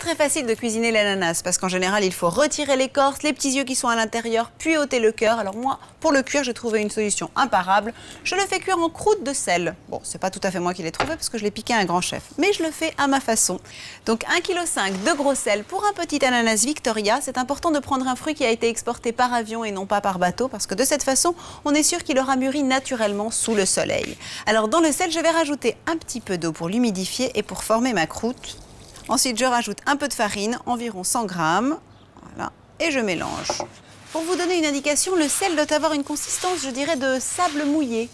très facile de cuisiner l'ananas parce qu'en général, il faut retirer l'écorce, les petits yeux qui sont à l'intérieur, puis ôter le cœur. Alors moi, pour le cuire, j'ai trouvé une solution imparable. Je le fais cuire en croûte de sel. Bon, c'est pas tout à fait moi qui l'ai trouvé parce que je l'ai piqué à un grand chef, mais je le fais à ma façon. Donc 1,5 kg de gros sel pour un petit ananas Victoria. C'est important de prendre un fruit qui a été exporté par avion et non pas par bateau parce que de cette façon, on est sûr qu'il aura mûri naturellement sous le soleil. Alors dans le sel, je vais rajouter un petit peu d'eau pour l'humidifier et pour former ma croûte. Ensuite, je rajoute un peu de farine, environ 100 grammes, voilà, et je mélange. Pour vous donner une indication, le sel doit avoir une consistance, je dirais, de sable mouillé.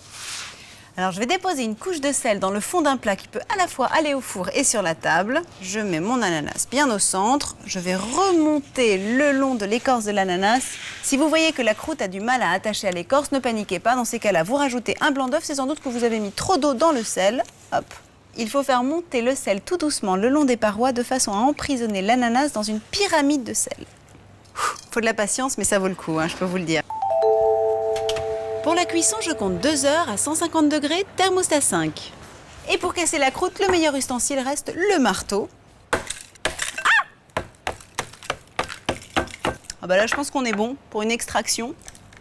Alors, je vais déposer une couche de sel dans le fond d'un plat qui peut à la fois aller au four et sur la table. Je mets mon ananas bien au centre. Je vais remonter le long de l'écorce de l'ananas. Si vous voyez que la croûte a du mal à attacher à l'écorce, ne paniquez pas. Dans ces cas-là, vous rajoutez un blanc d'œuf. C'est sans doute que vous avez mis trop d'eau dans le sel. Hop. Il faut faire monter le sel tout doucement le long des parois de façon à emprisonner l'ananas dans une pyramide de sel. Faut de la patience, mais ça vaut le coup, je peux vous le dire. Pour la cuisson, je compte 2 heures à 150 degrés, thermostat 5. Et pour casser la croûte, le meilleur ustensile reste le marteau. Ah bah là, je pense qu'on est bon pour une extraction.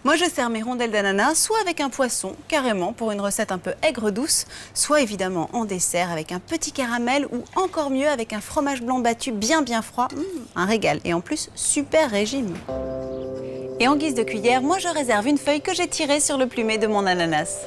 Moi, je sers mes rondelles d'ananas soit avec un poisson, carrément, pour une recette un peu aigre-douce, soit évidemment en dessert avec un petit caramel ou encore mieux avec un fromage blanc battu bien froid. Un régal et en plus, super régime. Et en guise de cuillère, moi je réserve une feuille que j'ai tirée sur le plumet de mon ananas.